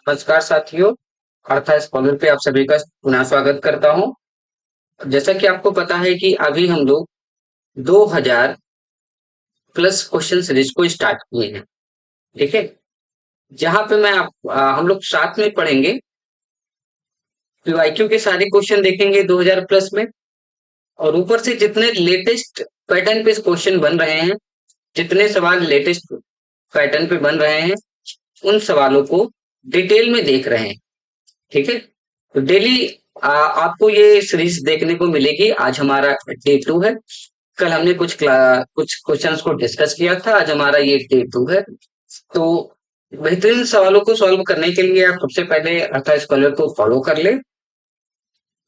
नमस्कार साथियों। अर्थात स्कॉलर पे आप सभी का पुनः स्वागत करता हूं। जैसा कि आपको पता है कि अभी हम लोग 2000 प्लस क्वेश्चन सीरीज को स्टार्ट किए हैं। ठीक है, जहां पे हम लोग साथ में पढ़ेंगे, पीवाईक्यू के सारे क्वेश्चन देखेंगे 2000 प्लस में, और ऊपर से जितने लेटेस्ट पैटर्न पे क्वेश्चन बन रहे हैं, जितने सवाल लेटेस्ट पैटर्न पे बन रहे हैं, उन सवालों को डिटेल में देख रहे हैं। ठीक है, तो डेली आपको ये सीरीज देखने को मिलेगी। आज हमारा डे 2 है। कल हमने कुछ क्वेश्चंस को डिस्कस किया था, आज हमारा ये डे 2 है। तो बेहतरीन सवालों को सॉल्व करने के लिए आप सबसे पहले अर्थात स्कॉलर को फॉलो कर ले।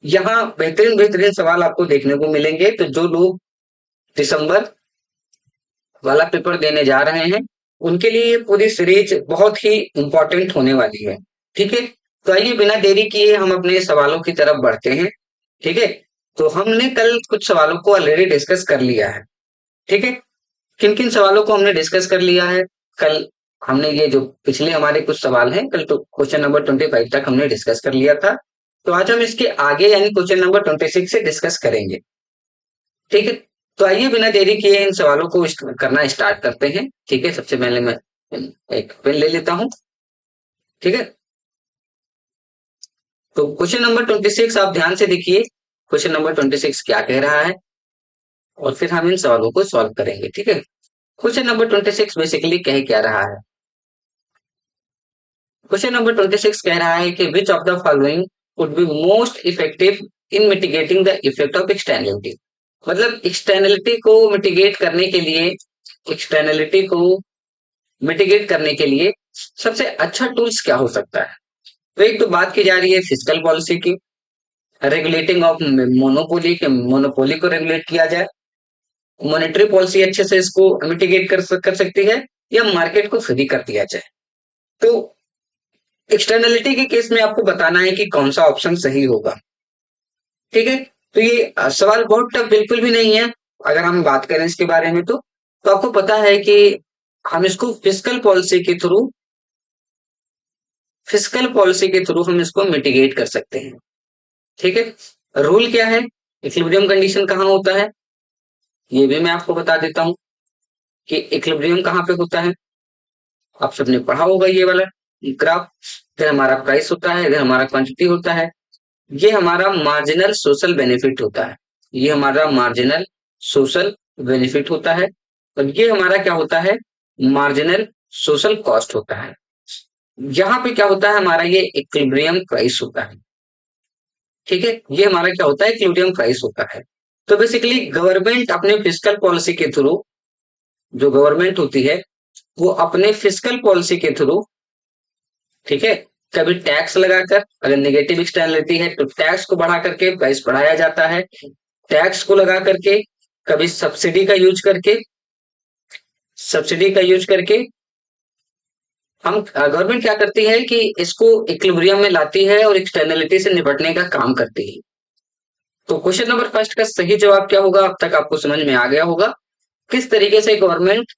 यहाँ बेहतरीन बेहतरीन सवाल आपको देखने को मिलेंगे। तो जो लोग दिसंबर वाला पेपर देने जा रहे हैं, उनके लिए ये पूरी सीरीज बहुत ही इंपॉर्टेंट होने वाली है। ठीक है, तो आइए बिना देरी किए हम अपने सवालों की तरफ बढ़ते हैं। ठीक है, तो हमने कल कुछ सवालों को ऑलरेडी डिस्कस कर लिया है। ठीक है, किन किन सवालों को हमने डिस्कस कर लिया है कल? हमने ये जो पिछले हमारे कुछ सवाल हैं, कल तो क्वेश्चन नंबर 25 तक हमने डिस्कस कर लिया था। तो आज हम इसके आगे यानी क्वेश्चन नंबर 26 से डिस्कस करेंगे। ठीक है, तो आइए बिना देरी किए इन सवालों को करना स्टार्ट करते हैं। ठीक है, सबसे पहले मैं एक पेन ले लेता हूं। ठीक है, तो क्वेश्चन नंबर 26 आप ध्यान से देखिए, क्वेश्चन नंबर 26 क्या कह रहा है, और फिर हम इन सवालों को सॉल्व करेंगे। ठीक है, क्वेश्चन नंबर 26 बेसिकली कह क्या रहा है? क्वेश्चन नंबर 26 कह रहा है कि which of the following would be most effective in mitigating the effect of externality. मतलब एक्सटर्नलिटी को मिटिगेट करने के लिए, एक्सटर्नलिटी को मिटिगेट करने के लिए सबसे अच्छा टूल्स क्या हो सकता है? तो एक तो बात की जा रही है फिजिकल पॉलिसी की, रेगुलेटिंग ऑफ मोनोपोली के, मोनोपोली को रेगुलेट किया जाए। मॉनेटरी पॉलिसी अच्छे से इसको मिटिगेट कर सकती है, या मार्केट को फ्री कर दिया जाए। तो एक्सटर्नलिटी के केस में आपको बताना है कि कौन सा ऑप्शन सही होगा। ठीक है, तो ये सवाल बहुत टफ बिल्कुल भी नहीं है। अगर हम बात करें इसके बारे में, तो आपको पता है कि हम इसको फिजिकल पॉलिसी के थ्रू हम इसको मिटिगेट कर सकते हैं। ठीक है, रूल क्या है, इक्विलिब्रियम कंडीशन कहाँ होता है, ये भी मैं आपको बता देता हूं कि इक्विलिब्रियम कहाँ पे होता है। आप सबने पढ़ा होगा ये वाला ग्राफ। इधर हमारा प्राइस होता है, इधर हमारा क्वांटिटी होता है। ये हमारा मार्जिनल सोशल बेनिफिट होता है, ये हमारा मार्जिनल सोशल बेनिफिट होता है। और ये हमारा क्या होता है, मार्जिनल सोशल कॉस्ट होता है। यहाँ पे क्या होता है, हमारा ये इक्विलिब्रियम प्राइस होता है। ठीक है, ये हमारा क्या होता है, इक्विलिब्रियम प्राइस होता है। तो बेसिकली गवर्नमेंट अपने फिजिकल पॉलिसी के थ्रू, जो गवर्नमेंट होती है वो अपने फिजिकल पॉलिसी के थ्रू, ठीक है, कभी टैक्स लगाकर, अगर नेगेटिव एक्सटर्नलिटी है तो टैक्स को बढ़ा करके प्राइस बढ़ाया जाता है। टैक्स को लगा करके, कभी सब्सिडी का यूज करके हम गवर्नमेंट क्या करती है कि इसको इक्विलिब्रियम में लाती है और एक्सटर्नलिटी से निपटने का काम करती है। तो क्वेश्चन नंबर फर्स्ट का सही जवाब क्या होगा, अब तक आपको समझ में आ गया होगा किस तरीके से गवर्नमेंट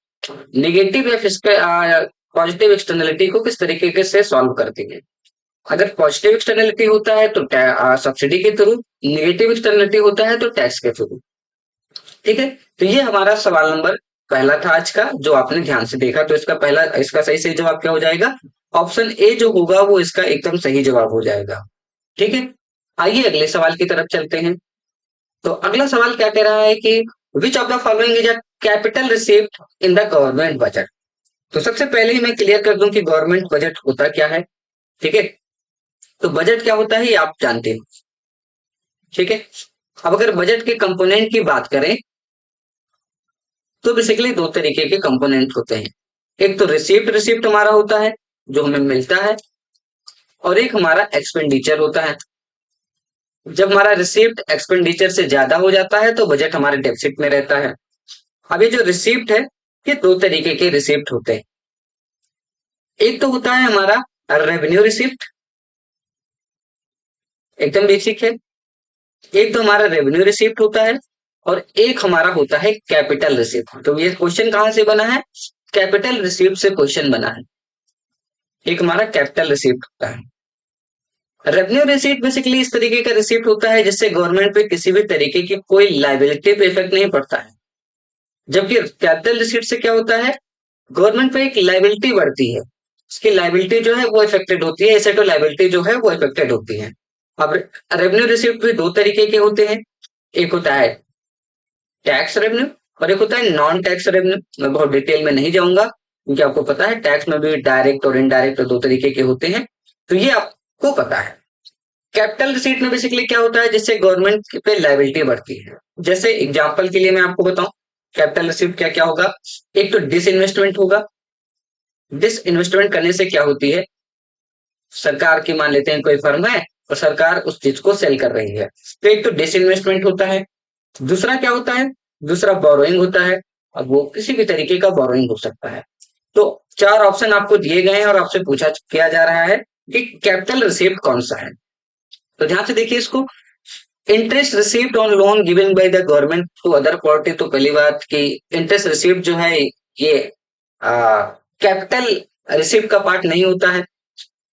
नेगेटिव या फिजिकल पॉजिटिव एक्सटर्नलिटी को किस तरीके से सॉल्व करती है। अगर पॉजिटिव एक्सटर्नलिटी होता है तो सब्सिडी के थ्रू, नेगेटिव एक्सटर्नलिटी होता है तो टैक्स के थ्रू। ठीक है, तो ये हमारा सवाल नंबर पहला था आज का, जो आपने ध्यान से देखा। तो इसका सही सही जवाब क्या हो जाएगा, ऑप्शन ए जो होगा वो इसका एकदम सही जवाब हो जाएगा। ठीक है, आइए अगले सवाल की तरफ चलते हैं। तो अगला सवाल क्या कह रहा है कि which of the following is a capital receipt in the government budget. तो सबसे पहले ही मैं क्लियर कर दूं कि गवर्नमेंट बजट होता क्या है। ठीक है, तो बजट क्या होता है ये आप जानते हो। ठीक है, अब अगर बजट के कंपोनेंट की बात करें तो बेसिकली दो तरीके के कंपोनेंट होते हैं। एक तो रिसिप्ट हमारा होता है जो हमें मिलता है, और एक हमारा एक्सपेंडिचर होता है। जब हमारा रिसिप्ट एक्सपेंडिचर से ज्यादा हो जाता है तो बजट हमारे डेफिसिट में रहता है। अब ये जो रिसिप्ट है, ये दो तरीके के रिसिप्ट होते हैं। एक तो होता है हमारा रेवेन्यू रिसिप्ट, एकदम बेसिक है। एक तो हमारा रेवेन्यू रिसिप्ट होता है, और एक हमारा होता है कैपिटल रिसिप्ट। तो ये क्वेश्चन कहां से बना है, कैपिटल रिसिप्ट से क्वेश्चन बना है। एक हमारा कैपिटल रिसीप्ट होता है। रेवेन्यू रिसीट बेसिकली इस तरीके का रिसीप्ट होता है जिससे गवर्नमेंट पे किसी भी तरीके की कोई लाइबिलिटी पे इफेक्ट नहीं पड़ता है। जबकि कैपिटल रिसीट से क्या होता है, गवर्नमेंट पे एक लाइबिलिटी बढ़ती है, उसकी लाइबिलिटी जो है वो इफेक्टेड होती है, एसेट और लाइबिलिटी जो है वो इफेक्टेड होती है। अब रेवेन्यू रिसीप्ट भी दो तरीके के होते हैं, एक होता है टैक्स रेवेन्यू और एक होता है नॉन टैक्स रेवेन्यू। मैं बहुत डिटेल में नहीं जाऊंगा क्योंकि आपको पता है टैक्स में भी डायरेक्ट और इनडायरेक्ट दो तरीके के होते हैं, तो ये आपको पता है। कैपिटल रिसीट में बेसिकली क्या होता है, जिससे गवर्नमेंट पे लाइबिलिटी बढ़ती है। जैसे एग्जांपल के लिए मैं आपको बताऊं, कैपिटल रिसीट क्या क्या होगा। एक तो डिसइन्वेस्टमेंट होगा। डिसइन्वेस्टमेंट करने से क्या होती है, सरकार की मान लेते हैं कोई फर्म है और सरकार उस चीज को सेल कर रही है, तो एक तो डिसइन्वेस्टमेंट होता है। दूसरा क्या होता है, दूसरा बोरोइंग होता है। अब वो किसी भी तरीके का बोरोइंग हो सकता है। तो चार ऑप्शन आपको दिए गए हैं और आपसे पूछा किया जा रहा है कि कैपिटल रिसीप्ट कौन सा है। तो ध्यान से देखिए इसको, interest received on loan given by the government to other party. तो पहली बात कि इंटरेस्ट रिसीव्ड जो है ये कैपिटल रिसीप्ट का पार्ट नहीं होता है।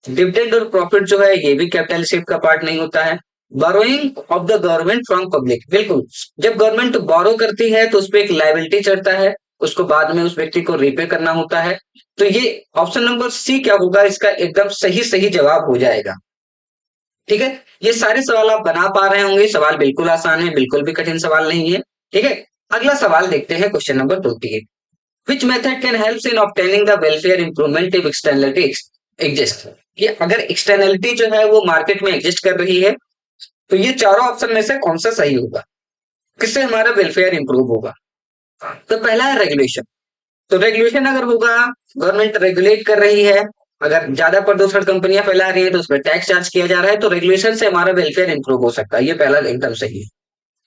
डिविडेंड और प्रॉफिट जो है ये भी कैपिटल रिसीप्ट का पार्ट नहीं होता है। Borrowing of the government from public, बिल्कुल, जब गवर्नमेंट बोरो करती है तो उस पर एक लाइबिलिटी चढ़ता है, उसको बाद में उस व्यक्ति को रीपे करना होता है। तो ये ऑप्शन नंबर सी क्या होगा, इसका एकदम सही सही जवाब हो जाएगा। ठीक है, ये सारे सवाल आप बना पा रहे होंगे, सवाल बिल्कुल आसान है, बिल्कुल भी कठिन सवाल नहीं है। ठीक है, अगला सवाल देखते हैं, question number 28। Which method can help in obtaining the welfare improvement if externality exist. कि अगर एक्सटर्नलिटी जो है वो मार्केट में एग्जिस्ट कर रही है तो ये चारों ऑप्शन में से कौन सा सही होगा, किससे हमारा वेलफेयर इंप्रूव होगा। तो पहला है रेगुलेशन। तो रेगुलेशन अगर होगा, गवर्नमेंट रेगुलेट कर रही है, अगर ज्यादा प्रदूषण कंपनियां फैला रही है तो उसमें टैक्स चार्ज किया जा रहा है, तो रेगुलेशन से हमारा वेलफेयर इंप्रूव हो सकता है, ये पहला एकदम सही है।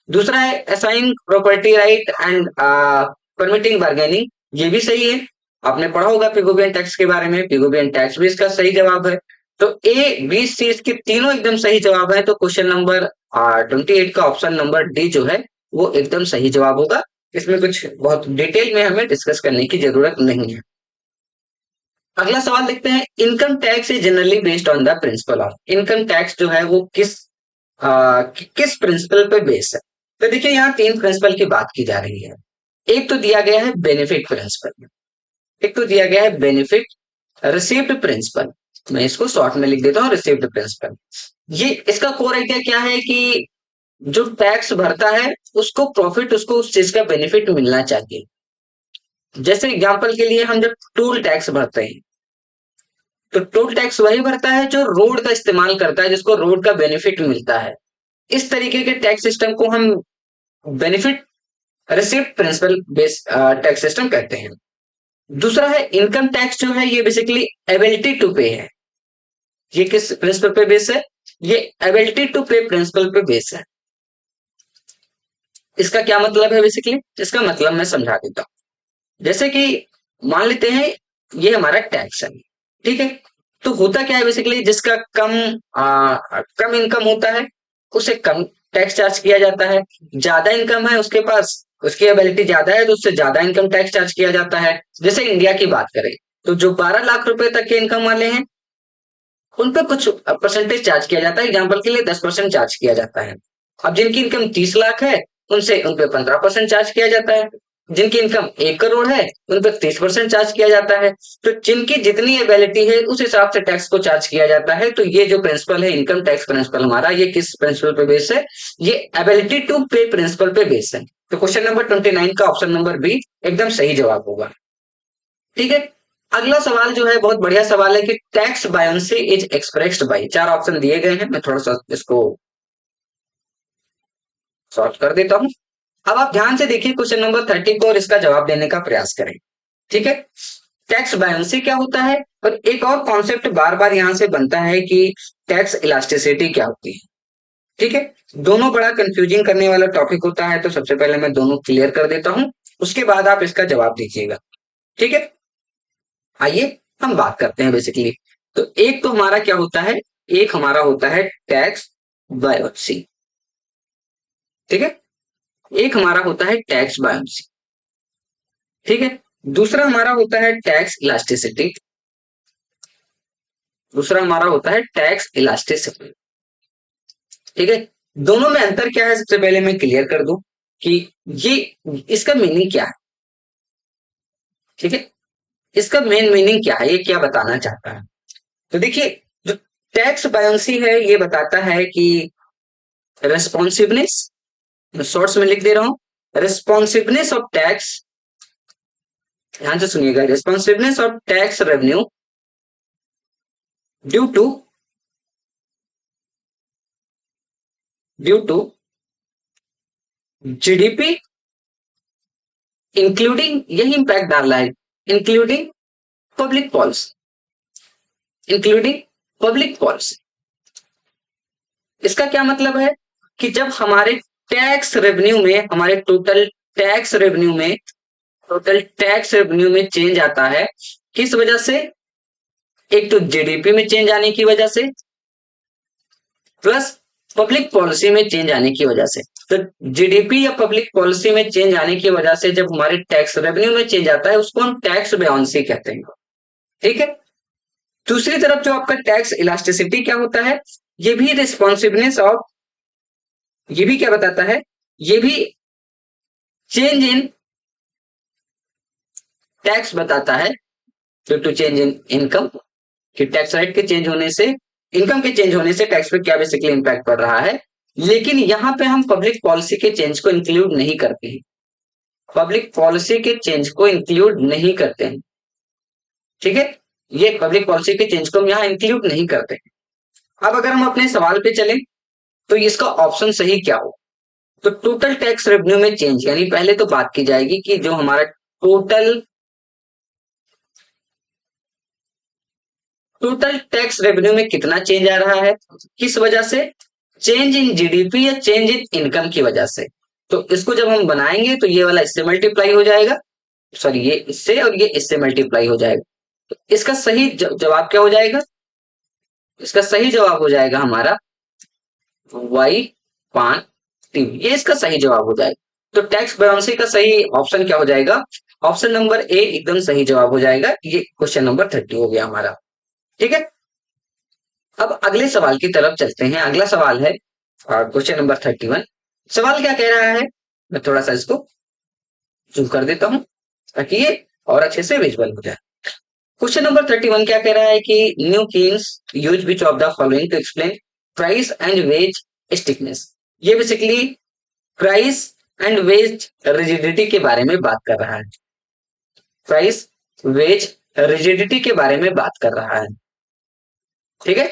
दूसरा है assign property right and permitting bargaining, ये भी सही है। आपने पढ़ा होगा पिगोबियन टैक्स के बारे में, पिगोबियन टैक्स भी इसका सही जवाब है। तो ए बी सी इसके तीनों एकदम सही जवाब है। तो क्वेश्चन नंबर 28 का ऑप्शन नंबर डी जो है वो एकदम सही जवाब होगा। इसमें कुछ बहुत डिटेल में हमें डिस्कस करने की जरूरत नहीं है। अगला सवाल देखते हैं, income tax is generally based on the principle of. Income tax जो है वो किस प्रिंसिपल पे बेस है। तो देखिए यहाँ तीन प्रिंसिपल की बात की जा रही है। एक तो दिया गया है बेनिफिट प्रिंसिपल, एक तो दिया गया है बेनिफिट रिसीव्ड प्रिंसिपल। मैं इसको शॉर्ट में लिख देता हूँ रिसीव्ड प्रिंसिपल। ये इसका कोर आइडिया क्या है कि जो टैक्स भरता है उसको प्रॉफिट, उसको उस चीज का बेनिफिट मिलना चाहिए। जैसे एग्जांपल के लिए हम जब टोल टैक्स भरते हैं तो टोल टैक्स वही भरता है जो रोड का इस्तेमाल करता है, जिसको रोड का बेनिफिट मिलता है। इस तरीके के टैक्स सिस्टम को हम benefit received principle based tax system कहते हैं। दूसरा है इनकम टैक्स जो है ये बेसिकली एबिलिटी टू पे है। ये किस प्रिंसिपल पे बेस है, ये एबिलिटी टू पे प्रिंसिपल पे बेस है। इसका क्या मतलब है, बेसिकली इसका मतलब मैं समझा देता हूं। जैसे कि मान लेते हैं ये हमारा टैक्स है, ठीक है। तो होता क्या है बेसिकली, जिसका कम इनकम होता है उसे कम टैक्स चार्ज किया जाता है। ज्यादा इनकम है उसके पास, उसकी एबिलिटी ज्यादा है तो उससे ज्यादा इनकम टैक्स चार्ज किया जाता है। जैसे इंडिया की बात करें तो जो 12 लाख रुपए तक के इनकम वाले हैं उन पे कुछ परसेंटेज चार्ज किया जाता है, एग्जाम्पल के लिए 10% चार्ज किया जाता है। अब जिनकी इनकम 30 लाख है उनसे उन पे 15% चार्ज किया जाता है। जिनकी इनकम 1 करोड़ है उन पे 30% चार्ज किया जाता है। तो जिनकी जितनी एबिलिटी है उस हिसाब से टैक्स को चार्ज किया जाता है। तो ये जो प्रिंसिपल है इनकम टैक्स प्रिंसिपल हमारा, ये किस प्रिंसिपल पे बेस है, ये एबिलिटी टू पे प्रिंसिपल पे बेस है। तो क्वेश्चन नंबर 29 का ऑप्शन नंबर बी एकदम सही जवाब होगा। ठीक है, अगला सवाल जो है बहुत बढ़िया सवाल है कि tax buoyancy is expressed by. चार ऑप्शन दिए गए हैं, मैं थोड़ा सा इसको सॉर्ट कर देता हूं। अब आप ध्यान से देखिए क्वेश्चन नंबर 30 को और इसका जवाब देने का प्रयास करें। ठीक है, टैक्स बायोन्सी क्या होता है, और एक और कॉन्सेप्ट बार बार यहां से बनता है कि टैक्स इलास्टिसिटी क्या होती है। ठीक है, दोनों बड़ा कंफ्यूजिंग करने वाला टॉपिक होता है, तो सबसे पहले मैं दोनों क्लियर कर देता हूं, उसके बाद आप इसका जवाब दीजिएगा। ठीक है, आइए हम बात करते हैं बेसिकली। तो एक तो हमारा क्या होता है, एक हमारा होता है टैक्स बायोन्सी। ठीक है, एक हमारा होता है टैक्स बायोन्सी। ठीक है, दूसरा हमारा होता है टैक्स इलास्टिसिटी। दूसरा हमारा होता है टैक्स इलास्टिसिटी। ठीक है, दोनों में अंतर क्या है सबसे पहले मैं क्लियर कर दूं कि ये इसका मीनिंग क्या है। ठीक है, इसका मेन मीनिंग क्या है, ये क्या बताना चाहता है। तो देखिए, जो टैक्स बायोंसी है ये बताता है कि रेस्पॉन्सिवनेस, शॉर्ट्स में लिख दे रहा हूं, रेस्पॉन्सिवनेस ऑफ टैक्स, ध्यान से सुनिएगा, responsiveness of tax revenue due to GDP, including, यही इंपैक्ट डाल रहा है, including public policy, including public policy. इसका क्या मतलब है कि जब हमारे टैक्स रेवेन्यू में, हमारे टोटल टैक्स रेवेन्यू में चेंज आता है, किस वजह से, एक तो जीडीपी में चेंज आने की वजह से, प्लस पब्लिक पॉलिसी में चेंज आने की वजह से। तो जीडीपी या पब्लिक पॉलिसी में चेंज आने की वजह से जब हमारे टैक्स रेवेन्यू में चेंज आता है उसको हम टैक्स बायोंसी कहते हैं। ठीक है, दूसरी तरफ जो आपका टैक्स इलास्टिसिटी क्या होता है, ये भी रिस्पॉन्सिवनेस ऑफ, ये भी क्या बताता है, ये भी चेंज इन टैक्स बताता है, due to change in income, कि टैक्स रेट के चेंज होने से, इनकम के चेंज होने से टैक्स पे क्या बेसिकली इंपैक्ट पड़ रहा है। लेकिन यहां पे हम पब्लिक पॉलिसी के चेंज को इंक्लूड नहीं करते हैं, पब्लिक पॉलिसी के चेंज को इंक्लूड नहीं करते हैं। ठीक है, ये पब्लिक पॉलिसी के चेंज को हम यहां इंक्लूड नहीं करते हैं। अब अगर हम अपने सवाल पे चलें तो इसका ऑप्शन सही क्या हो, तो टोटल टैक्स रेवेन्यू में चेंज, यानी पहले तो बात की जाएगी कि जो हमारा टोटल टैक्स रेवेन्यू में कितना चेंज आ रहा है, किस वजह से, चेंज इन जीडीपी या चेंज इन इनकम की वजह से। तो इसको जब हम बनाएंगे तो ये वाला इससे मल्टीप्लाई हो जाएगा, सॉरी ये इससे और ये इससे मल्टीप्लाई हो जाएगा। तो इसका सही जवाब क्या हो जाएगा, इसका सही जवाब हो जाएगा हमारा Y5, ये इसका सही जवाब हो जाएगा। तो टैक्स बायोंसी का सही ऑप्शन क्या हो जाएगा, ऑप्शन नंबर ए एकदम सही जवाब हो जाएगा। ये क्वेश्चन नंबर 30 हो गया हमारा। ठीक है, अब अगले सवाल की तरफ चलते हैं। अगला सवाल है क्वेश्चन नंबर 31। सवाल क्या कह रहा है, मैं थोड़ा सा इसको जूम कर देता हूं ताकि ये और अच्छे से विजुअल हो जाए। क्वेश्चन नंबर 31 क्या कह रहा है कि new Keynes use which of the following to explain price and wage stickiness. ये basically price and wage rigidity के बारे में बात कर रहा है, प्राइस वेज रिजिडिटी के बारे में बात कर रहा है। ठीक है,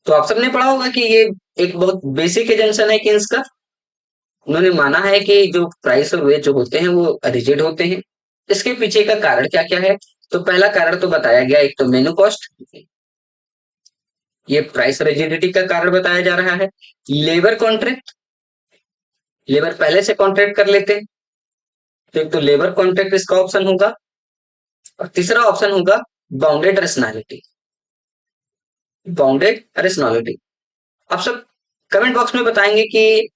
तो आप सबने पढ़ा होगा कि ये एक बहुत बेसिक एजम्पशन है किन्स का। उन्होंने माना है कि जो प्राइस और वेज जो होते हैं वो रिजिड होते हैं। इसके पीछे का कारण क्या क्या है, तो पहला कारण तो बताया गया, एक तो मेनू कॉस्ट, ये प्राइस रिजिडिटी का कारण बताया जा रहा है। लेबर कॉन्ट्रैक्ट, लेबर पहले से कॉन्ट्रैक्ट कर लेते हैं, तो एक तो लेबर कॉन्ट्रैक्ट इसका ऑप्शन होगा, और तीसरा ऑप्शन होगा बाउंडेड रेशनैलिटी, बाउंडेड रेशनैलिटी। आप सब कमेंट बॉक्स में बताएंगे कि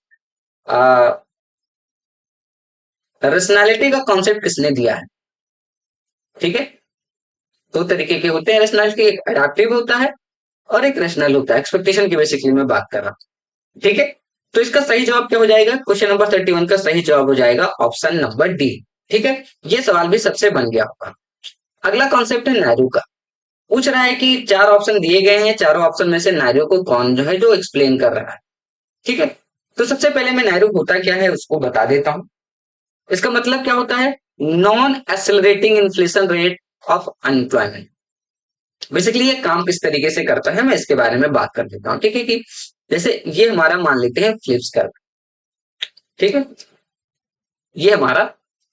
रेशनैलिटी का कॉन्सेप्ट किसने दिया है। ठीक है, दो तरीके के होते हैं रेशनैलिटी, एक एडाप्टिव होता है और एक रेशनल होता है, एक्सपेक्टेशन की बेसिकली मैं बात कर रहा हूं। ठीक है, तो इसका सही जवाब क्या हो जाएगा, क्वेश्चन नंबर 31 का सही जवाब हो जाएगा ऑप्शन नंबर डी। ठीक है, ये सवाल भी सबसे बन गया होगा। अगला कॉन्सेप्ट है नायरू का। पूछ रहा है कि चार ऑप्शन दिए गए हैं, चारों ऑप्शन में से नायरू को कौन जो है जो एक्सप्लेन कर रहा है। ठीक है, तो सबसे पहले मैं नायरू होता क्या है उसको बता देता हूं। इसका मतलब क्या होता है, non accelerating inflation rate of unemployment. Basically ये काम किस तरीके से करता है मैं इसके बारे में बात कर देता हूँ। ठीक है, कि जैसे ये हमारा मान लेते हैं फ्लिप्स कर्व। ठीक है, ये हमारा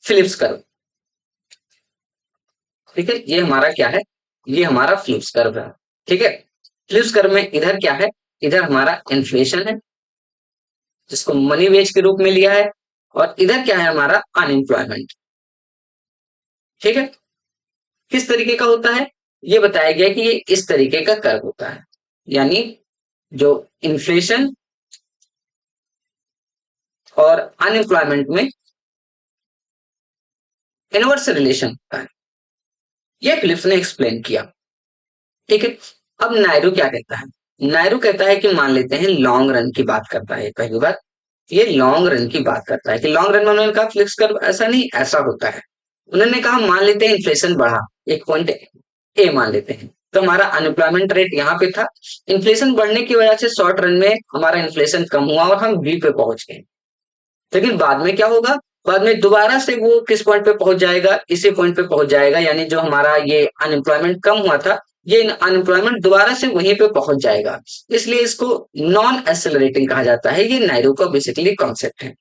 फ्लिप्स कर्व। ठीक है, ये हमारा क्या है, ये हमारा फ्लिप्स कर्व है। ठीक है, फ्लिप्स कर्व में इधर क्या है, इधर हमारा इन्फ्लेशन है जिसको मनी वेज के रूप में लिया है, और इधर क्या है हमारा अनएम्प्लॉयमेंट। ठीक है, किस तरीके का होता है, ये बताया गया कि ये इस तरीके का कर्व होता है, यानी जो इन्फ्लेशन और अनएम्प्लॉयमेंट में इनवर्स रिलेशन होता है, ये फिलिप्स ने एक्सप्लेन किया। ठीक है, अब नायडू क्या कहता है? नायडू कहता है कि मान लेते हैं लॉन्ग रन की बात करता है पहली बात। ये लॉन्ग रन की बात करता है कि लॉन्ग रन में उन्होंने कहा फ्लिक्स कर्व ऐसा नहीं ऐसा होता है। उन्होंने कहा मान लेते हैं इन्फ्लेशन बढ़ा, एक पॉइंट ए मान लेते हैं, तो हमारा अनएम्प्लॉयमेंट रेट यहाँ पे था। इन्फ्लेशन बढ़ने की वजह से शॉर्ट रन में हमारा इन्फ्लेशन कम हुआ और हम बी पे पहुंच गए। लेकिन बाद में क्या होगा? बाद में दोबारा से वो किस पॉइंट पे पहुंच जाएगा? इसी पॉइंट पे पहुंच जाएगा, यानी जो हमारा ये अनएम्प्लॉयमेंट कम हुआ था, ये अनएम्प्लॉयमेंट दोबारा से वहीं पे पहुंच जाएगा। इसलिए इसको नॉन एक्सेलरेटिंग कहा जाता है। ये नायडू का बेसिकली कॉन्सेप्ट है।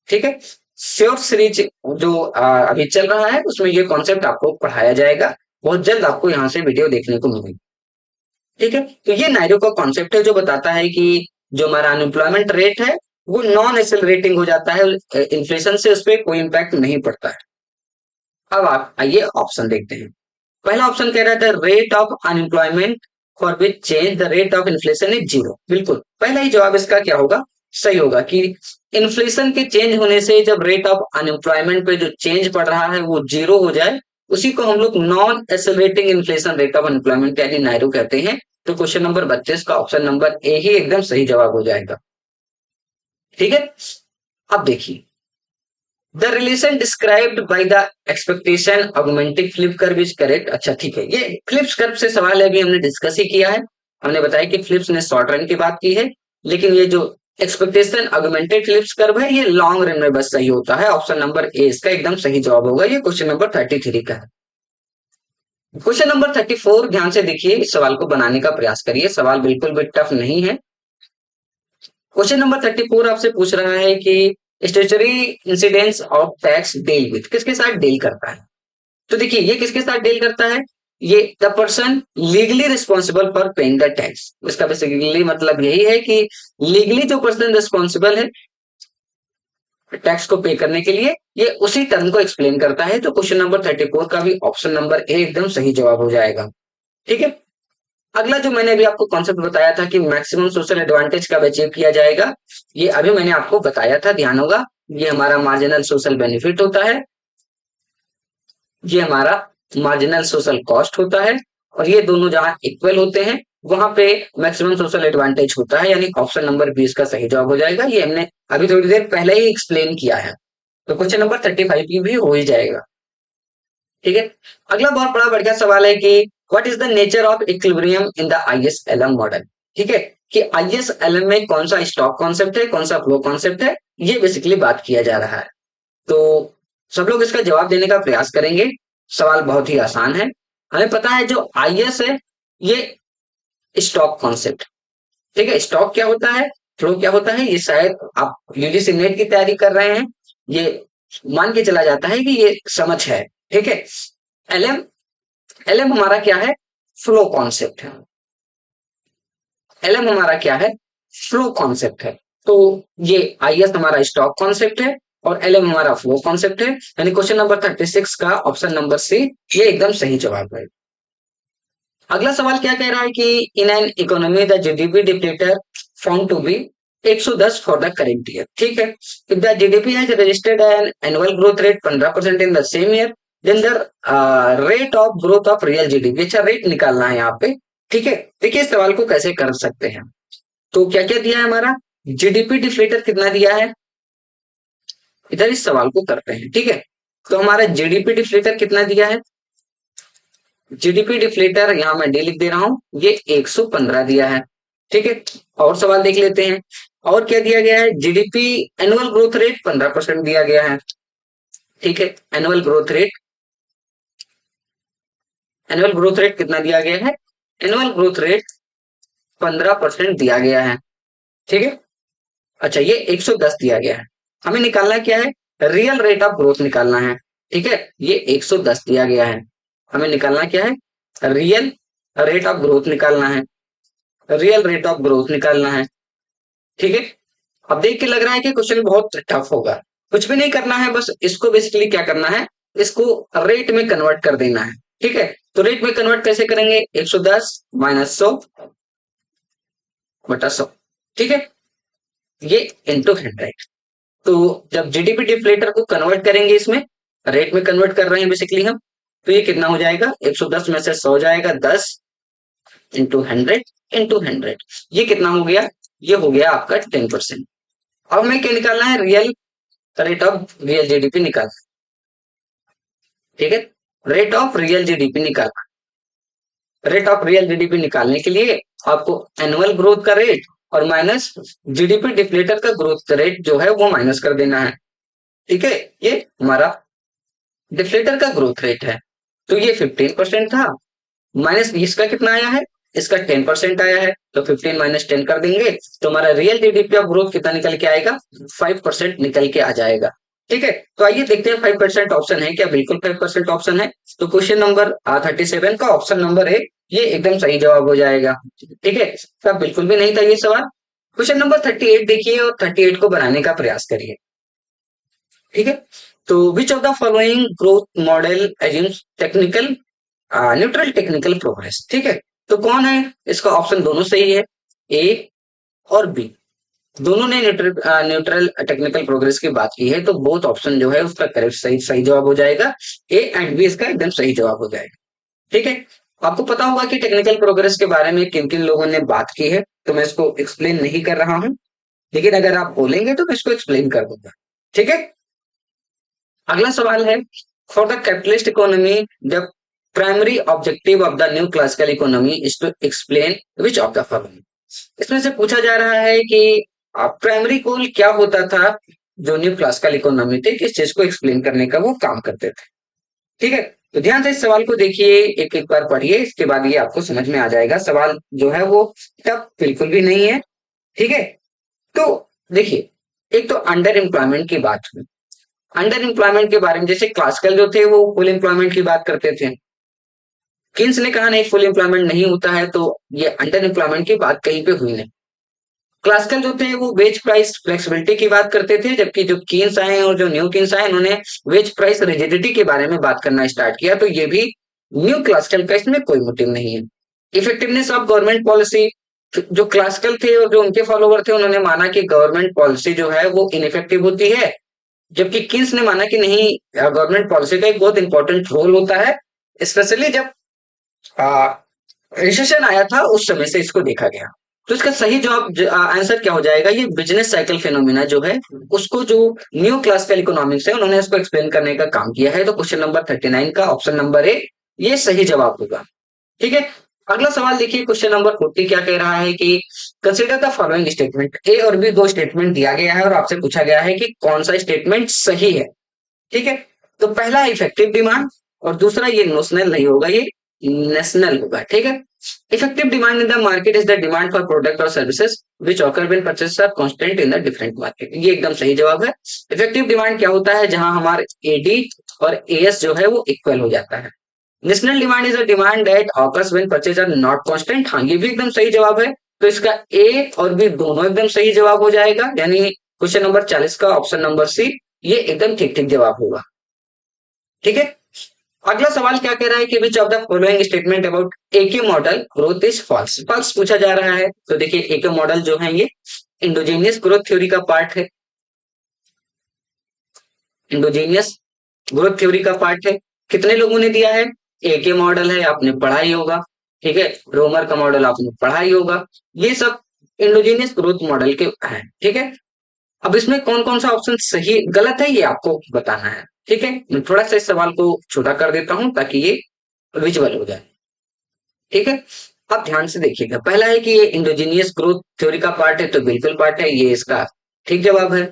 ठीक है। श्योर सीरीज जो अभी चल रहा है उसमें ये कॉन्सेप्ट आपको पढ़ाया जाएगा। बहुत जल्द आपको यहाँ से वीडियो देखने को मिलेगी। ठीक है। तो ये नायडू का कॉन्सेप्ट है जो बताता है कि जो हमारा अनएम्प्लॉयमेंट रेट है वो नॉन एक्सेलरेटिंग हो जाता है, इन्फ्लेशन से उस पर कोई इम्पैक्ट नहीं पड़ता है। अब आप आइए ऑप्शन देखते हैं। पहला ऑप्शन कह रहा था rate of unemployment for which change the rate of inflation is zero. बिल्कुल पहला ही जवाब इसका क्या होगा? सही होगा कि इन्फ्लेशन के चेंज होने से जब रेट ऑफ अनएम्प्लॉयमेंट पे जो चेंज पड़ रहा है वो जीरो हो जाए, उसी को हम लोग non accelerating inflation rate of unemployment यानी नायडू कहते हैं। तो क्वेश्चन नंबर 32 का ऑप्शन नंबर ए ही एकदम सही जवाब हो जाएगा। ठीक है। अब देखिए the relation described by the expectation augmenting flip curve is correct. अच्छा ठीक है, ये फ्लिप्स कर्व से सवाल है, अभी हमने डिस्कस ही किया है। हमने बताया कि फ्लिप्स ने शॉर्ट रन की बात की है, लेकिन ये जो एक्सपेक्टेशन ऑगमेंटेड फ्लिप्स कर्व है ये लॉन्ग रन में बस सही होता है। ऑप्शन नंबर ए इसका एकदम सही जवाब होगा। ये क्वेश्चन नंबर 33 का है। क्वेश्चन नंबर 34 ध्यान से देखिए, इस सवाल को बनाने का प्रयास करिए, सवाल बिल्कुल भी टफ नहीं है। क्वेश्चन नंबर 34 आपसे पूछ रहा है कि statutory incidence of tax deal with, किसके साथ डील करता है? तो देखिए ये किसके साथ डील करता है? ये the person legally responsible for paying the tax. इसका बेसिकली मतलब यही है कि लीगली जो पर्सन रिस्पॉन्सिबल है टैक्स को पे करने के लिए, ये उसी टर्म को एक्सप्लेन करता है। तो क्वेश्चन नंबर 34 का भी ऑप्शन नंबर ए एकदम सही जवाब हो जाएगा। ठीक है। अगला जो मैंने अभी आपको कॉन्सेप्ट बताया था कि मैक्सिमम सोशल एडवांटेज कब अचीव किया जाएगा, ये अभी मैंने आपको बताया था, ध्यान होगा। ये हमारा मार्जिनल सोशल बेनिफिट होता है, ये हमारा मार्जिनल सोशल कॉस्ट होता है, और ये दोनों जहां इक्वल होते हैं वहां पे मैक्सिमम सोशल एडवांटेज होता है, यानी ऑप्शन नंबर 20 का सही जवाब हो जाएगा। ये हमने अभी थोड़ी देर पहले ही एक्सप्लेन किया है। तो क्वेश्चन नंबर 35 भी हो ही जाएगा। ठीक है। अगला बहुत बड़ा बढ़िया सवाल है कि what is the nature of equilibrium in the ISLM model. ठीक है, कि आईएसएलएम में कौन सा स्टॉक कॉन्सेप्ट है, कौन सा फ्लो कॉन्सेप्ट है, ये बेसिकली बात किया जा रहा है। तो सब लोग इसका जवाब देने का प्रयास करेंगे। सवाल बहुत ही आसान है। हमें पता है जो आईएस है ये स्टॉक कॉन्सेप्ट। ठीक है, स्टॉक क्या होता है, फ्लो क्या होता है, ये शायद आप यूजीसी नेट की तैयारी कर रहे हैं, ये मान के चला जाता है कि ये समझ है। ठीक है। एलएम, एलएम हमारा क्या है? फ्लो कॉन्सेप्ट है। एलएम हमारा क्या है? फ्लो कॉन्सेप्ट है। तो ये आईएस हमारा स्टॉक कॉन्सेप्ट है और एलएम हमारा फ्लो कॉन्सेप्ट है, यानी क्वेश्चन नंबर 36 का ऑप्शन नंबर सी ये एकदम सही जवाब है। अगला सवाल क्या कह रहा है कि in an economy the GDP deflator found to be 110 for the current year. ठीक है, if the GDP has registered an annual growth rate 15% in the same year, then the rate of growth of real GDP. अच्छा, rate निकालना है यहाँ पे। ठीक है, देखिए इस सवाल को कैसे कर सकते हैं। तो क्या क्या दिया है हमारा, जीडीपी डिफ्लेटर कितना दिया है, इधर इस सवाल को करते हैं। ठीक है, तो हमारा जीडीपी डिफ्लेटर कितना दिया है, जीडीपी डिफ्लेटर यहां मैं डी लिख दे रहा हूं, ये 115 दिया है। ठीक है, और सवाल देख लेते हैं। और क्या दिया गया है, जीडीपी एनुअल ग्रोथ रेट 15% दिया गया है। ठीक है, annual growth rate, annual growth rate कितना दिया गया है, एनुअल ग्रोथ रेट 15% दिया गया है। ठीक है। अच्छा, ये 110 दिया गया है। हमें निकालना क्या है, रियल रेट ऑफ ग्रोथ निकालना है। ठीक है, ये 110 दिया गया है, हमें निकालना क्या है, रियल रेट ऑफ ग्रोथ निकालना है, रियल रेट ऑफ ग्रोथ निकालना है। ठीक है। अब देख के लग रहा है कि क्वेश्चन बहुत टफ होगा। कुछ भी नहीं करना है, बस इसको बेसिकली क्या करना है, इसको रेट में कन्वर्ट कर देना है। ठीक है, तो रेट में कन्वर्ट कैसे करेंगे, 110 माइनस 100 बटा 100। ठीक है, ये इंटू 100। तो जब जीडीपी डिफ्लेटर को कन्वर्ट करेंगे, इसमें रेट में कन्वर्ट कर रहे हैं बेसिकली हम, तो ये कितना हो जाएगा, 110 में से 100 जाएगा 10, इंटू 100 इंटू 100, ये कितना हो गया? ये हो गया आपका 10%। अब हमें क्या निकालना है? Real rate of real GDP निकालना। ठीक है, रेट ऑफ रियल जीडीपी निकालना। रेट ऑफ रियल जीडीपी निकालने के लिए आपको एनुअल ग्रोथ का रेट और माइनस जीडीपी डिफ्लेटर का ग्रोथ रेट जो है वो माइनस कर देना है। ठीक है, ये हमारा डिफ्लेटर का ग्रोथ रेट है। तो ये 15% था, माइनस इसका कितना आया है? इसका 10% आया है, तो 15 माइनस 10 कर देंगे तो हमारा रियल जीडीपी ऑफ ग्रोथ कितना निकल के आएगा? 5% निकल के आ जाएगा। ठीक है, तो आइए देखते हैं 5% ऑप्शन है क्या? बिल्कुल 5% ऑप्शन है। तो क्वेश्चन नंबर 37 का ऑप्शन नंबर ए ये एकदम सही जवाब हो जाएगा। ठीक है, तो बिल्कुल भी नहीं था ये सवाल। क्वेश्चन नंबर 38 देखिए और 38 को बनाने का प्रयास करिए। ठीक है, तो विच of the following growth model assumes technical neutral technical progress? ठीक है, तो कौन है इसका? ऑप्शन दोनों सही है, ए और बी, दोनों ने न्यूट्रल टेक्निकल प्रोग्रेस की बात की है, तो बोथ ऑप्शन जो है उसका करेक्ट सही सही जवाब हो जाएगा। ए एंड बी इसका एकदम सही जवाब हो जाएगा। ठीक है, आपको पता होगा कि टेक्निकल प्रोग्रेस के बारे में किन किन लोगों ने बात की है, तो मैं इसको एक्सप्लेन नहीं कर रहा हूं, लेकिन अगर आप बोलेंगे तो मैं इसको एक्सप्लेन कर दूंगा। ठीक है, अगला सवाल है, for the capitalist economy the primary objective of the new classical economy is to explain which of the following? इसमें से पूछा जा रहा है कि प्राइमरी गोल क्या होता था जो न्यू क्लासिकल इकोनॉमी थे, किस चीज को एक्सप्लेन करने का वो काम करते थे। ठीक है, तो ध्यान से इस सवाल को देखिए, एक एक बार पढ़िए, इसके बाद ये आपको समझ में आ जाएगा। सवाल जो है वो टफ बिल्कुल भी नहीं है। ठीक है, तो देखिए, एक तो अंडर एम्प्लॉयमेंट की बात हुई। अंडर एम्प्लॉयमेंट के बारे में, जैसे क्लासिकल जो थे वो फुल एम्प्लॉयमेंट की बात करते थे, किन्स ने कहा नहीं फुल एम्प्लॉयमेंट नहीं होता है, तो ये अंडर एम्प्लॉयमेंट की बात कहीं पे हुई नहीं। क्लासिकल जो थे वो वेज प्राइस फ्लेक्सिबिलिटी की बात करते थे, जबकि जो कीन्स आए और जो न्यू कीन्स आए उन्होंने वेज प्राइस रिजिडिटी के बारे में बात करना स्टार्ट किया, तो ये भी न्यू क्लासिकल का इसमें कोई मोटिव नहीं है। इफेक्टिवनेस ऑफ गवर्नमेंट पॉलिसी, जो क्लासिकल थे और जो उनके फॉलोवर थे उन्होंने माना कि गवर्नमेंट पॉलिसी जो है वो इनइफेक्टिव होती है, जबकि किन्स ने माना कि नहीं, गवर्नमेंट पॉलिसी का एक बहुत इंपॉर्टेंट रोल होता है, स्पेशली जब रिसेशन आया था उस समय से इसको देखा गया। तो इसका सही जवाब आंसर क्या हो जाएगा? ये बिजनेस साइकिल फिनोमिना जो है उसको जो न्यू क्लासिकल इकोनॉमिक्स है उन्होंने इसको एक्सप्लेन करने का काम किया है। तो क्वेश्चन नंबर 39 का ऑप्शन नंबर ए ये सही जवाब होगा। ठीक है, अगला सवाल देखिए, क्वेश्चन नंबर 40 क्या कह रहा है कि कंसिडर द फॉलोइंग स्टेटमेंट। ए और बी दो स्टेटमेंट दिया गया है और आपसे पूछा गया है कि कौन सा स्टेटमेंट सही है। ठीक है, तो पहला इफेक्टिव डिमांड और दूसरा ये नोशनल नहीं होगा, ये नेशनल होगा। ठीक है, effective demand in the market is the demand for product और services which occur when purchases are constant in the different market. ये एकदम सही जवाब है। इफेक्टिव डिमांड क्या होता है? जहां हमारे एडी और एएस जो है वो इक्वल हो जाता है। National demand is a demand that occurs when purchase are not constant. हाँ, ये भी एकदम सही जवाब है। तो इसका ए और बी दोनों एकदम सही जवाब हो जाएगा, यानी क्वेश्चन नंबर 40 का ऑप्शन नंबर सी ये एकदम ठीक ठीक जवाब होगा। ठीक है, अगला सवाल क्या कह रहा है कि which of the following statement about AK model growth is false? False पूछा जा रहा है। तो देखिए, एके मॉडल जो है ये इंडोजेनियस ग्रोथ थ्योरी का पार्ट है। इंडोजेनियस ग्रोथ थ्योरी का पार्ट है। कितने लोगों ने दिया है? एके मॉडल है, आपने पढ़ा ही होगा। ठीक है, रोमर का मॉडल आपने पढ़ा ही होगा। ये सब इंडोजेनियस ग्रोथ मॉडल के हैं। ठीक है, अब इसमें कौन कौन सा ऑप्शन सही गलत है ये आपको बताना है। ठीक है, मैं थोड़ा सा इस सवाल को छोटा कर देता हूं ताकि ये विजुअल हो जाए। ठीक है, अब ध्यान से देखिएगा। पहला है कि ये इंडोजीनियस ग्रोथ थ्योरी का पार्ट है, तो बिल्कुल पार्ट है, ये इसका ठीक जवाब है।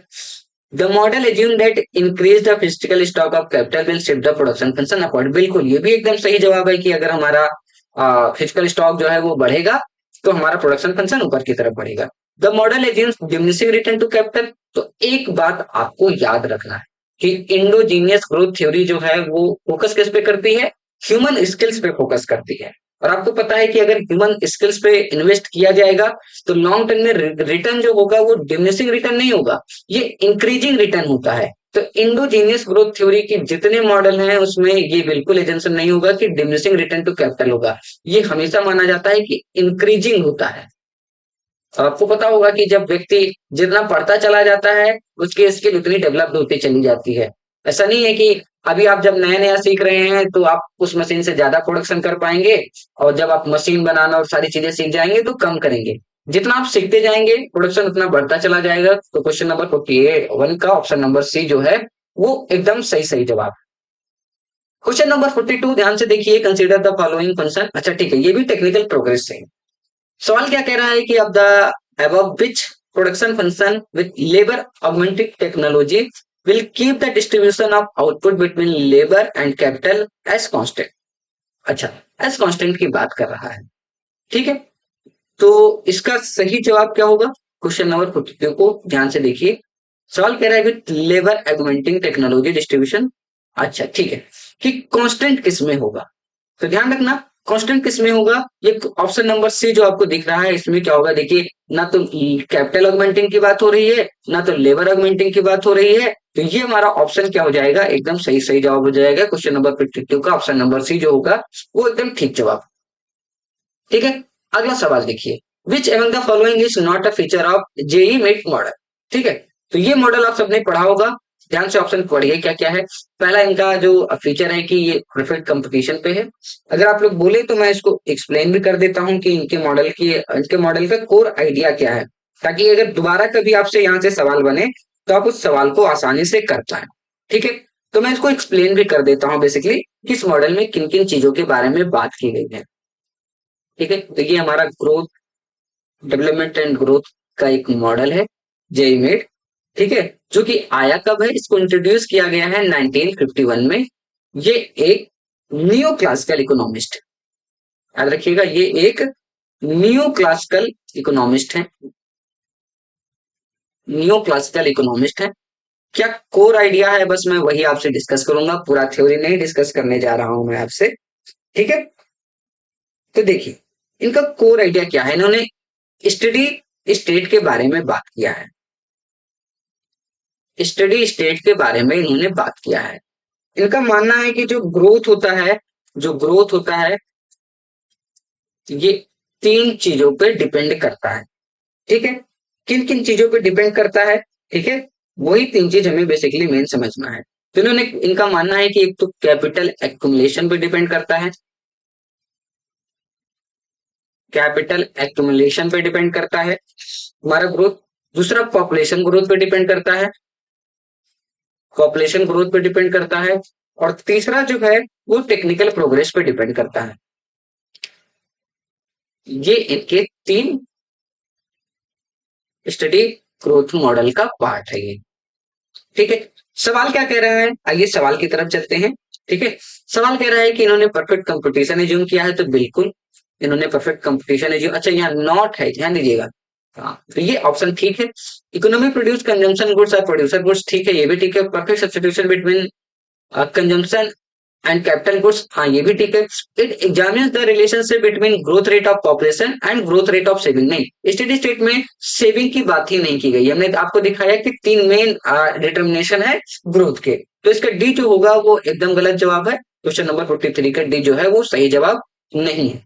The model assume that increase the physical stock of capital will shift the production function upward. बिल्कुल, ये भी एकदम सही जवाब है कि अगर हमारा फिजिकल स्टॉक जो है वो बढ़ेगा तो हमारा प्रोडक्शन फंक्शन ऊपर की तरफ बढ़ेगा। The model assumes diminishing return to capital. तो एक बात आपको याद रखना है कि इंडोजीनियस ग्रोथ थ्योरी जो है वो फोकस किस पे करती है? ह्यूमन स्किल्स पे फोकस करती है। और आपको पता है कि अगर ह्यूमन स्किल्स पे इन्वेस्ट किया जाएगा तो लॉन्ग टर्म में रिटर्न जो होगा वो डिमिनिशिंग रिटर्न नहीं होगा, ये इंक्रीजिंग रिटर्न होता है। तो इंडोजीनियस ग्रोथ थ्योरी की जितने मॉडल हैं उसमें ये बिल्कुल एजेंशन नहीं होगा कि डिमिनिशिंग रिटर्न टू कैपिटल होगा, ये हमेशा माना जाता है कि इंक्रीजिंग होता है। और आपको पता होगा कि जब व्यक्ति जितना पढ़ता चला जाता है उसकी स्किल उतनी डेवलप्ड होती चली जाती है। ऐसा नहीं है कि अभी आप जब नया नया सीख रहे हैं तो आप उस मशीन से ज्यादा प्रोडक्शन कर पाएंगे, और जब आप मशीन बनाना और सारी चीजें सीख जाएंगे तो कम करेंगे। जितना आप सीखते जाएंगे प्रोडक्शन उतना बढ़ता चला जाएगा। तो क्वेश्चन नंबर 48 का ऑप्शन नंबर सी जो है वो एकदम सही सही जवाब। क्वेश्चन नंबर 42 ध्यान से देखिए, कंसीडर द फॉलोइंग फंक्शन। अच्छा ठीक है, ये भी टेक्निकल प्रोग्रेस से। सवाल क्या कह रहा है कि अब the above which production function with labor augmented technology will keep the distribution of output between labor and capital as constant। अच्छा, as constant की बात कर रहा है, ठीक है। तो इसका सही जवाब क्या होगा? क्वेश्चन नंबर 42 को ध्यान से देखिए। सवाल कह रहा है विथ लेबर एगमेंटिंग टेक्नोलॉजी डिस्ट्रीब्यूशन। अच्छा ठीक है, कि कांस्टेंट किस में होगा? तो ध्यान रखना, कांस्टेंट किस में होगा? ये ऑप्शन नंबर सी जो आपको दिख रहा है इसमें क्या होगा, देखिए ना तो कैपिटल ऑगमेंटिंग की बात हो रही है, ना तो लेबर ऑगमेंटिंग की बात हो रही है। तो ये हमारा ऑप्शन क्या हो जाएगा? एकदम सही सही जवाब हो जाएगा। क्वेश्चन नंबर 52 का ऑप्शन नंबर सी जो होगा वो एकदम ठीक जवाब। ठीक है, अगला सवाल देखिए, which among the following is not a feature of J E Meade model. ठीक है, तो ये मॉडल आप सबने पढ़ा होगा, ध्यान से ऑप्शन पढ़िए क्या क्या है। पहला इनका जो फीचर है कि ये परफेक्ट कंपटीशन पे है। अगर आप लोग बोले तो मैं इसको एक्सप्लेन भी कर देता हूं कि इनके मॉडल का कोर आइडिया क्या है, ताकि अगर दोबारा कभी आपसे यहाँ से सवाल बने तो आप उस सवाल को आसानी से कर पाए। ठीक है, तो मैं इसको एक्सप्लेन भी कर देता हूँ बेसिकली किस मॉडल में किन किन चीजों के बारे में बात की गई है। ठीक है, तो ये हमारा ग्रोथ डेवलपमेंट एंड ग्रोथ का एक मॉडल है, जेईमेड। ठीक है, जो कि आया कब है? इसको इंट्रोड्यूस किया गया है 1951 में। ये एक न्यू क्लासिकल इकोनॉमिस्ट, याद रखिएगा, ये एक न्यू क्लासिकल इकोनॉमिस्ट है। न्यू क्लासिकल इकोनॉमिस्ट है। क्या कोर आइडिया है, बस मैं वही आपसे डिस्कस करूंगा, पूरा थ्योरी नहीं डिस्कस करने जा रहा हूं मैं आपसे। ठीक है, तो देखिए इनका कोर आइडिया क्या है। इन्होंने स्टडी स्टेट के बारे में बात किया है। स्टडी स्टेट के बारे में इन्होंने बात किया है। इनका मानना है कि जो ग्रोथ होता है, जो ग्रोथ होता है ये तीन चीजों पे डिपेंड करता है। ठीक है, किन किन चीजों पे डिपेंड करता है? ठीक है, वही तीन चीज हमें बेसिकली मेन समझना है। तो इन्होंने इनका मानना है कि एक तो कैपिटल एक्युमुलेशन पे डिपेंड करता है, कैपिटल एक्युमुलेशन पे डिपेंड करता है हमारा ग्रोथ। दूसरा पॉपुलेशन ग्रोथ पे डिपेंड करता है, पॉपुलेशन ग्रोथ पे डिपेंड करता है। और तीसरा जो है वो टेक्निकल प्रोग्रेस पे डिपेंड करता है। ये इनके तीन स्टडी ग्रोथ मॉडल का पार्ट है ये। ठीक है, सवाल क्या कह रहा है, आइए सवाल की तरफ चलते हैं। ठीक है, सवाल कह रहा है कि इन्होंने परफेक्ट कंपटीशन एज्यूम किया है, तो बिल्कुल इन्होंने परफेक्ट कंपटीशन एज्यूम। अच्छा यहाँ नॉट है, ध्यान दीजिएगा। हाँ, तो ये ऑप्शन ठीक है। इकोनॉमी प्रोड्यूस कंजम्पशन गुड्स और प्रोड्यूसर गुड्स, ठीक है, ये भी ठीक है। Perfect substitution between consumption and capital goods, हाँ ये भी ठीक है। It examines the relationship between growth rate of population and growth rate of saving, नहीं स्टेडी स्टेट में सेविंग की बात ही नहीं की गई। हमने आपको दिखाया कि तीन मेन डिटर्मिनेशन है ग्रोथ के, तो इसका डी जो होगा वो एकदम गलत जवाब है। क्वेश्चन नंबर 43 का डी जो है वो सही जवाब नहीं है।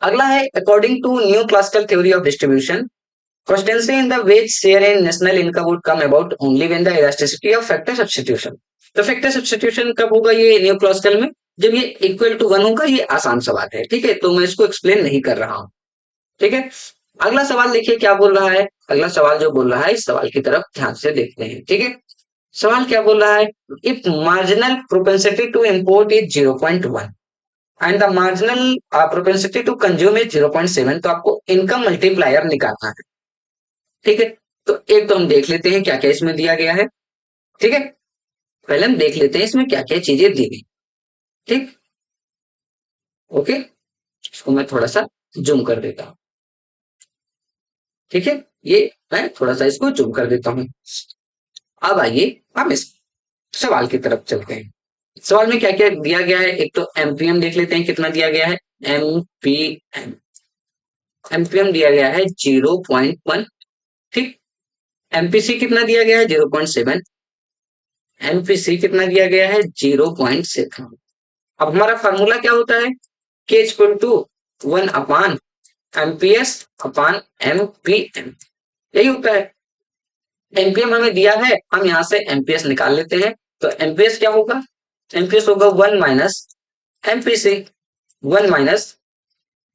अगला है according to new classical theory of distribution, constancy in the wage share in national income would come about only when the elasticity of factor substitution। तो फैक्टर सब्स्टिट्यूशन कब होगा ये न्यू क्लासिकल में? जब ये इक्वल टू 1 होगा। ये आसान सवाल है, ठीक है, तो मैं इसको एक्सप्लेन नहीं कर रहा हूं। ठीक है, अगला सवाल देखिए क्या बोल रहा है। अगला सवाल जो बोल रहा है इस सवाल की तरफ ध्यान से देखते हैं। ठीक है, सवाल क्या बोल रहा है, if marginal propensity to import is 0.1 and the marginal propensity to consume is 0.7, तो आपको इनकम मल्टीप्लायर निकालना है। ठीक है, तो एक तो हम देख लेते हैं क्या क्या इसमें दिया गया है। ठीक है, पहले हम देख लेते हैं इसमें क्या क्या चीजें दी गई। ठीक, ओके, इसको मैं थोड़ा सा जूम कर देता हूं। ठीक है, ये मैं थोड़ा सा इसको जूम कर देता हूं। अब आइए हम इस सवाल की तरफ चलते हैं। सवाल में क्या क्या दिया गया है, एक तो एमपीएम देख लेते हैं कितना दिया गया है। एमपीएम, एमपीएम दिया गया है 0.1। ठीक, एमपीसी कितना दिया गया है 0.7। एमपीसी कितना दिया गया है 0.7। अब हमारा फार्मूला क्या होता है, k equal to 1 upon MPS upon MPM, यही होता है। एमपीएम हमें दिया है, हम यहां से एमपीएस निकाल लेते हैं। तो एमपीएस क्या होगा, एमपीएस होगा 1 माइनस एमपीसी, 1 माइनस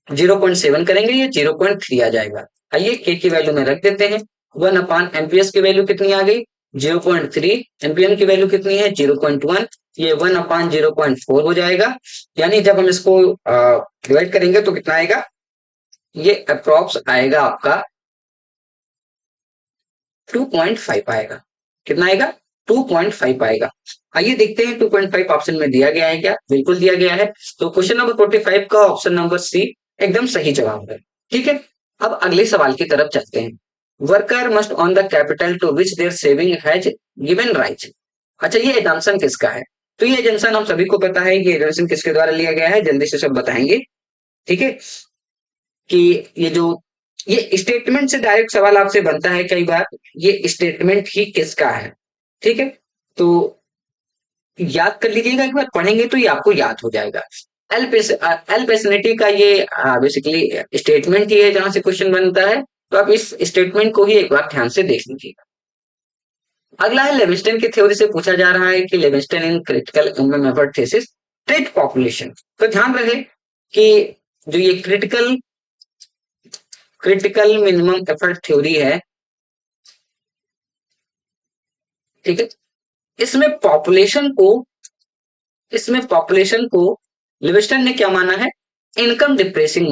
0.7 करेंगे ये 0.3 आ जाएगा। आइए के की वैल्यू में रख देते हैं, 1 अपान एमपीएस की वैल्यू कितनी आ गई 0.3, एमपीएम की वैल्यू कितनी है 0.1, ये 1 अपान 0.4 हो जाएगा। यानी जब हम इसको डिवाइड करेंगे तो कितना आएगा, ये अप्रॉक्स आएगा आपका 2.5 आएगा। कितना आएगा 2.5 आएगा। आइए देखते हैं 2.5 ऑप्शन में दिया गया है क्या, बिल्कुल दिया गया है। तो क्वेश्चन नंबर 45 का ऑप्शन नंबर सी एकदम सही जवाब है। ठीक है, अब अगले सवाल की तरफ चलते हैं। Worker must on the capital to which their saving has given right. अच्छा, ये एजम्पशन किसका है, तो ये एजम्पशन हम सभी को पता है, ये एजम्पशन किसके द्वारा लिया गया है, जल्दी से सब बताएंगे। ठीक है, कि ये जो ये स्टेटमेंट से डायरेक्ट सवाल आपसे बनता है कई बार, ये स्टेटमेंट ही किसका है। ठीक है, तो याद कर लीजिएगा, एक बार पढ़ेंगे तो ये आपको याद हो जाएगा। एल पेसिनिटी का ये बेसिकली स्टेटमेंट ही है जहां से क्वेश्चन बनता है, तो आप इस स्टेटमेंट को ही एक बार ध्यान से देख लीजिएगा। अगला है लेविस्टन की थ्योरी से पूछा जा रहा है कि Lewiston in critical minimum effort thesis trade population. तो ध्यान रहे कि जो ये क्रिटिकल मिनिमम एफर्ट थ्योरी है, ठीक है, इसमें पॉपुलेशन को लिविस्टन ने क्या माना है, इनकम डिप्रेसिंग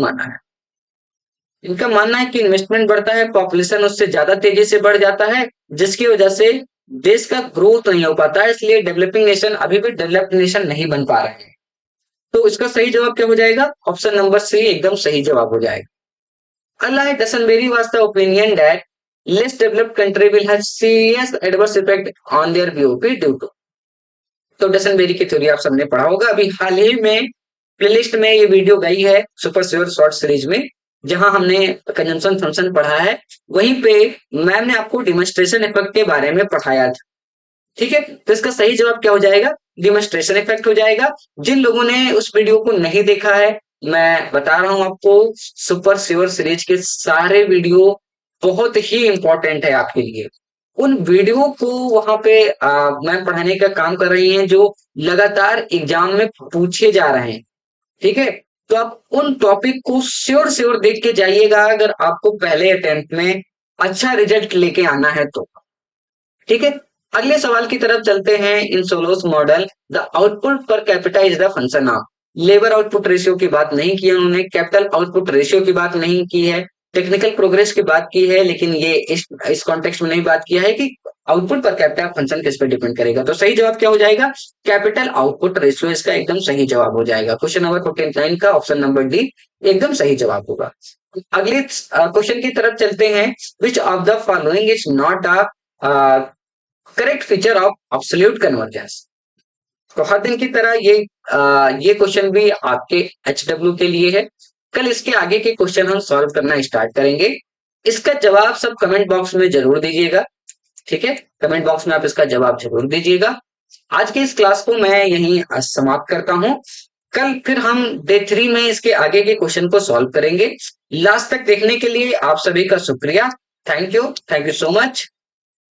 माना है। इनका मानना है कि इन्वेस्टमेंट बढ़ता है, पॉपुलेशन उससे ज्यादा तेजी से बढ़ जाता है, जिसकी वजह से देश का ग्रोथ नहीं हो पाता है, इसलिए डेवलपिंग नेशन अभी भी डेवलप्ड नेशन नहीं बन पा रहे हैं। तो इसका सही जवाब क्या हो जाएगा, ऑप्शन नंबर सी एकदम सही जवाब हो जाएगा। अगला है Duesenberry was the opinion that less developed country will have serious adverse effect on their BOP due to. तो डसनबेरी की थ्योरी आप सबने पढ़ा होगा, अभी हाल ही में प्लेलिस्ट में ये वीडियो गई है सुपर श्योर शॉर्ट सीरीज में, जहां हमने कंजम्पशन फंक्शन पढ़ा है, वहीं पे मैम ने आपको डिमोन्स्ट्रेशन इफेक्ट के बारे में पढ़ाया था। ठीक है, तो इसका सही जवाब क्या हो जाएगा, डिमोन्स्ट्रेशन इफेक्ट हो जाएगा। जिन लोगों ने उस वीडियो को नहीं देखा है, मैं बता रहा हूं आपको, सुपर श्योर सीरीज के सारे वीडियो बहुत ही इंपॉर्टेंट है आपके लिए। उन वीडियो को वहां पे मैम पढ़ाने का काम कर रही हैं, जो लगातार एग्जाम में पूछे जा रहे हैं। ठीक है, तो आप उन टॉपिक को श्योर देख के जाइएगा, अगर आपको पहले अटेम्प्ट में अच्छा रिजल्ट लेके आना है तो। ठीक है, अगले सवाल की तरफ चलते हैं। In Solow's model the output per capita is the function of, labour output ratio की बात नहीं की उन्होंने, कैपिटल आउटपुट रेशियो की बात नहीं की है, टेक्निकल प्रोग्रेस की बात की है, लेकिन ये इस कॉन्टेक्स्ट में नहीं बात किया है कि आउटपुट पर कैपिटा फंक्शन किस पर डिपेंड करेगा। तो सही जवाब क्या हो जाएगा, कैपिटल आउटपुट रेशियो इसका एकदम सही जवाब हो जाएगा। क्वेश्चन नंबर 49 का ऑप्शन नंबर डी एकदम सही जवाब होगा। अगले क्वेश्चन की तरफ चलते हैं। विच of the following is not a correct feature of absolute convergence. तो हर दिन की तरह ये क्वेश्चन भी आपके HW के लिए है। कल इसके आगे के क्वेश्चन हम सॉल्व करना स्टार्ट करेंगे। इसका जवाब सब कमेंट बॉक्स में जरूर दीजिएगा। ठीक है, कमेंट बॉक्स में आप इसका जवाब जरूर दीजिएगा। आज की इस क्लास को मैं यहीं समाप्त करता हूं। कल फिर हम डे 3 में इसके आगे के क्वेश्चन को सॉल्व करेंगे। लास्ट तक देखने के लिए आप सभी का शुक्रिया। Thank you so much.